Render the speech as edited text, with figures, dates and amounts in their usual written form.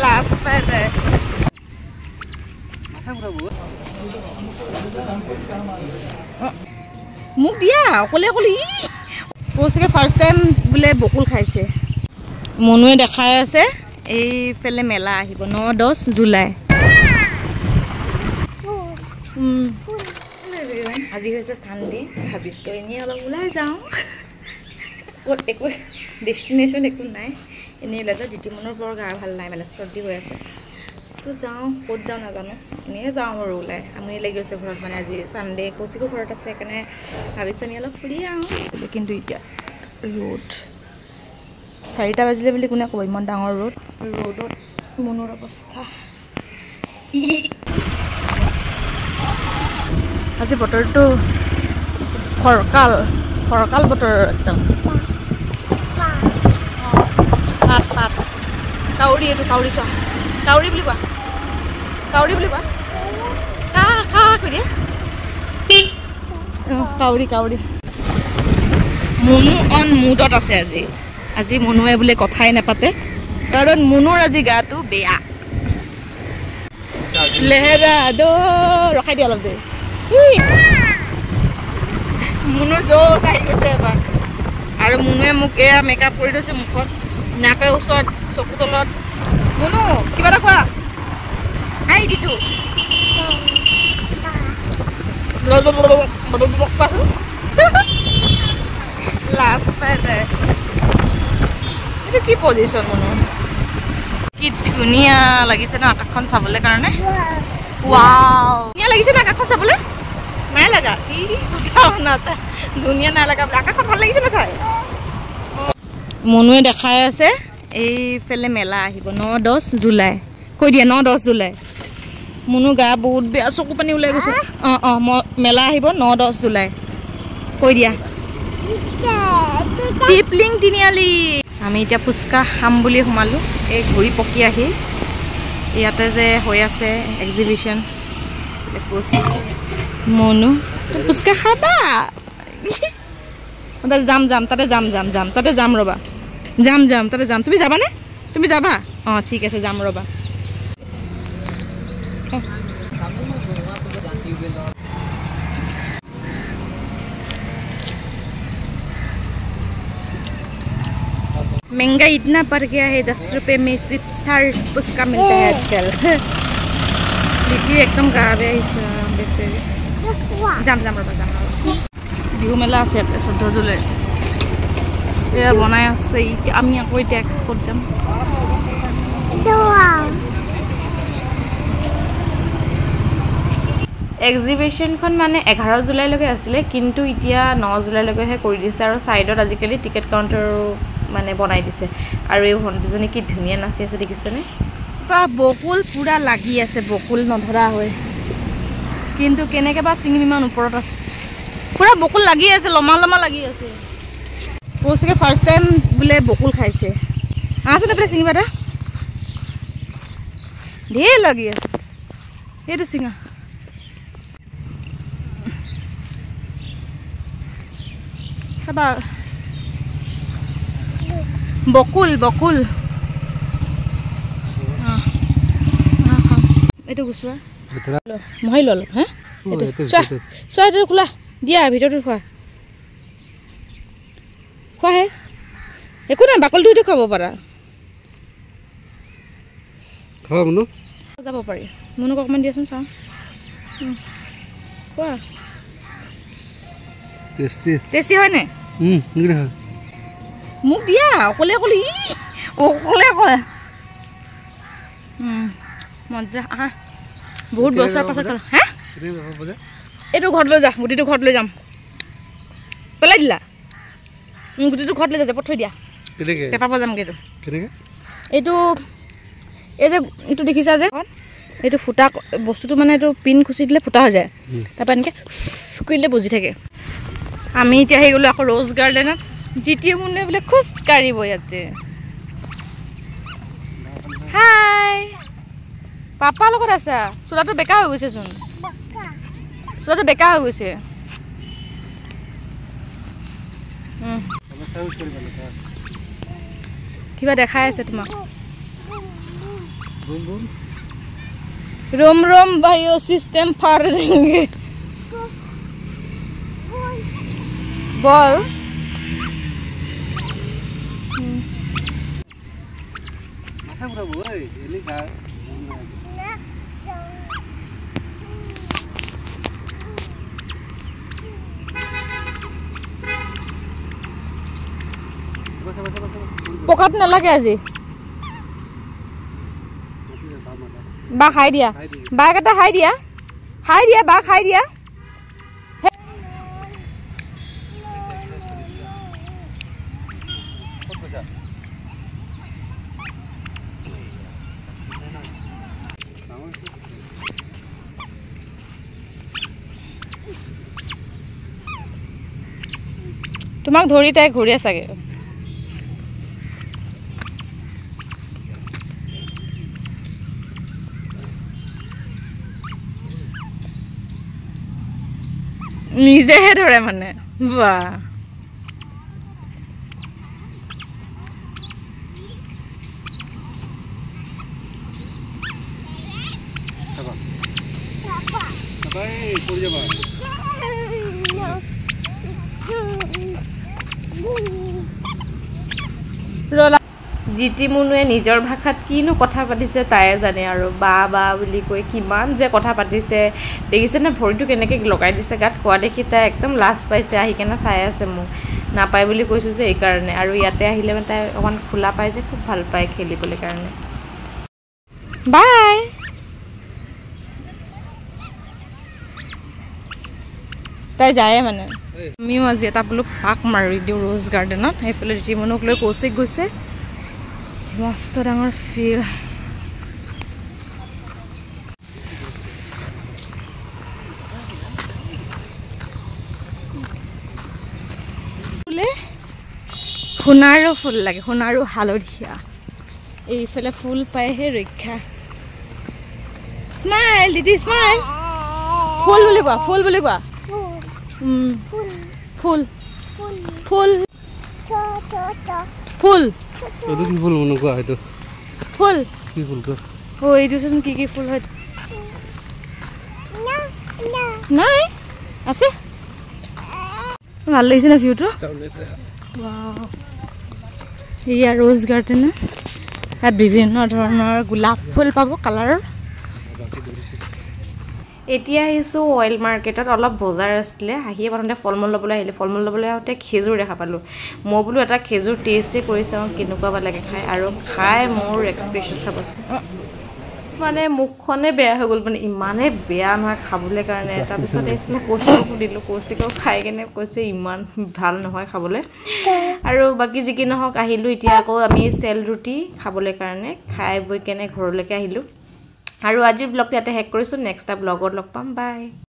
লাজ পাই তাই মোক দিয়া অকলে অকলে কৈছেগে ফাৰ্ষ্ট টাইম বোলে বকুল খাইছে মনুৱে দেখাই আছে এইফালে মেলা আহিব 9-10 জুলাই আজি হৈছে চানডে ভাবিছোঁ এনেই অলপ ওলাই যাওঁ ক'ত একো ডেষ্টিনেশ্যন একো নাই এনেই ওলাই যাওঁ দ্বিতীয়মনৰ বৰ গা ভাল নাই মানে চৰ্দি হৈ আছে তো যাওঁ ক'ত যাওঁ নাজানো এনেই যাওঁ আৰু ওলাই আমনি লাগি গৈছে ঘৰত মানে আজি চানডে কৌশিকো ঘৰত আছে সেইকাৰণে ভাবিছোঁ আমি অলপ ফুৰি আহোঁ কিন্তু এতিয়া ৰ'দ 4টা বাজিলে বুলি কোনে ক'ব ইমান ডাঙৰ ৰ'দত মনৰ অৱস্থা আজি বতৰটো ফৰকাল বতৰ একদম পাত কাউৰী এইটো কাউৰী চোৱা কাউৰী বুলি কোৱা কৈ দিয়ে কাউৰী মুনু অন মুডত আছে আজি মুনুৱে বোলে কথাই নাপাতে কাৰণ মুনুৰ আজি গাটো বেয়া লেহেৰা ৰখাই দিয়া অলপ দেৰি মুনুৰ জোচ আহি গৈছে এবাৰ আৰু মুনুৱে মোক এয়া মেকআপ কৰি থৈছে মুখত নাকৰ ওচৰত চকু তলত মুনু কিবা এটা কোৱা আহি দিটো কোৱাচোন লাজ পাই তাই এইটো কি পজিশ্যন মুনু কি ধুনীয়া লাগিছে ন আকাশখন চাবলৈ কাৰণে ৱাও ধুনীয়া লাগিছে ন আকাশখন চাবলৈ নাই লগা ধুনীয়া নাই লগা আকাশখন ভাল লাগিছে না চাই মনুৱে দেখাই আছে এইফালে মেলা আহিব 9-10 জুলাই কৈ দিয়া 9-10 জুলাই মুনু গা বহুত বেয়া চকু পানী ওলাই গৈছে মেলা আহিব 9-10 জুলাই কৈ দিয়া টিপলিং তিনিআলি আমি এতিয়া ফুচকা খাম বুলি সোমালোঁ এই ঘূৰি পকি আহি ইয়াতে যে হৈ আছে এক্সিবিশ্যন মনু ফুচকা খাবা তাতে যাম ৰ'বা তাতে যাম তুমি যাবানে তুমি যাবা অঁ ঠিক আছে যাম ৰ'বা महंगा इतना पड़ गया है 10 रुपए में सिर्फ 60 पुचका मिलता है आजकल देखिए एकदम गाँव है जाम बिहु मेला আছে 14 জুলাই এয়া বনাই আছে আমি আকৌ এতিয়া এক্সপোর্ট যাম এক্সিবিশনখন মানে 11 জুলাইলৈকে আছিলে কিন্তু এতিয়া 9 জুলাইলৈকেহে কৰি দিছে আৰু সাইডত আজিকালি টিকেট কাউন্টাৰো মানে বনাই দিছে আৰু এই ভণ্টিজনী কি ধুনীয়া নাচি আছে দেখিছেনে বকুল পুৰা লাগি আছে বকুল নধৰা হয় কিন্তু কেনেকে বা চিঙি ইমান ওপৰত আছে পুৰা বকুল লাগি আছে লমা লাগি আছে কৈছেগে ফাৰ্ষ্ট টাইম বোলে বকুল খাইছে আছনে বোলে চিঙিবা এটা ঢেৰ লাগি আছে এইটো চিঙা চাবা বকুল এইটো গুছোৱা মই ললো হা চোৱা এইটো খোলা দিয়া ভিতৰটো খোৱা হে একো নাই বাকলিটো এইটো খাব পাৰা যাব পাৰি মুনুক অকণমান দিয়াচোন চাওঁ কোৱা টেষ্টি হয় নাই মোক দিয়া অকলে মজা আহা বহুত বছৰ পাছত খালা হা এইটো ঘৰত লৈ যা গুটিটো ঘৰত লৈ যাম পেলাই দিলা গুটিটো ঘৰত লৈ যা পথৈ দিয়া পেপাৰ পৰা যামগৈ এইটো এই যে এইটো দেখিছা যে এইটো ফুটা বস্তুটো মানে এইটো পিন খুচি দিলে ফুটা হৈ যায় তাৰপৰা এনেকৈ কৰিলে বুজি থাকে আমি এতিয়া আহি গ'লোঁ আকৌ ৰ'জ গাৰ্ডেনত জিটি মুনে বোলে খোজ কাঢ়িব ইয়াতে হাই পাপাৰ লগত আছা চোলাটো বেকা হৈ গৈছেচোন চোলাটো বেকা হৈ গৈছে কিবা দেখাই আছে তোমাক रोम रोम बायो सिस्टम फाड़ देंगे बॉल পকাত নালাগে আজি বা খাই দিয়া বাঘ এটা খাই দিয়া বা খাই দিয়া তোমাক ধৰি তাই ঘূৰি আছাগে নিজেহে ধৰে মানে বাহ জিতি মুনুৱে নিজৰ ভাষাত কিনো কথা পাতিছে তাইয়ে জানে আৰু বা বা বুলি কৈ কিমান যে কথা পাতিছে দেখিছে না ভৰিটো কেনেকৈ লগাই দিছে গাত কোৱা দেখি তাই একদম লাজ পাইছে আহি কেনে চাই আছে মোক নাপায় বুলি কৈছোঁ যে এইকাৰণে আৰু ইয়াতে আহিলে মানে তাই অকণমান খোলা পাই যে খুব ভাল পায় খেলিবলৈ কাৰণে বাই তাই যায় মানে আমিও আজি এটা বোলো পাক মাৰি দিওঁ ৰ'জ গাৰ্ডেনত সেইফালে জিতি মুনুক লৈ কৌশিক গৈছে মস্ত ডাঙৰ ফিল ফুলে সোণাৰো ফুল লাগে সোণাৰো হালধীয়া এইফালে ফুল পাইহে ৰক্ষা স্মাইল দিদি স্মাইল ফুল বুলি কোৱা ফুল ফুল ফুল এইটো কি ফুল মনে কোৱা হয়তো ফুল কি ফুল কয় ও এইটো চোন কি ফুল হয় নাই আছে ভাল লাগিছে না ভিউটো ওয়াও এয়া ৰ'জ গাৰ্ডেন ইয়াত বিভিন্ন ধৰণৰ গোলাপ ফুল পাব কালাৰৰ এতিয়া আহিছোঁ অইল মাৰ্কেটত অলপ বজাৰ আছিলে আহিয়ে প্ৰথমতে ফল মূল ল'বলৈ আহিলে ফল মূল ল'বলৈ আহোঁতে খেজুৰ দেখা পালোঁ মই বোলো এটা খেজুৰ টেষ্টে কৰি চাওঁ কেনেকুৱা বা লাগে খাই আৰু খাই মোৰ এক্সপ্ৰেছন চাবচোন মানে মুখখনে বেয়া হৈ গ'ল মানে ইমানেই বেয়া নহয় খাবলৈ কাৰণে তাৰপিছত এইফালে কৌশিকক সুধিলোঁ কৌশিকক খাই কেনে কৈছে ইমান ভাল নহয় খাবলৈ আৰু বাকী যি কি নহওক আহিলোঁ এতিয়া আকৌ আমি চেল ৰুটি খাবলৈ কাৰণে খাই বৈ কেনে ঘৰলৈকে আহিলোঁ আৰু আজিৰ ব্লগটো ইয়াতে শেষ কৰিছোঁ নেক্সট এটা ব্লগত লগ পাম বাই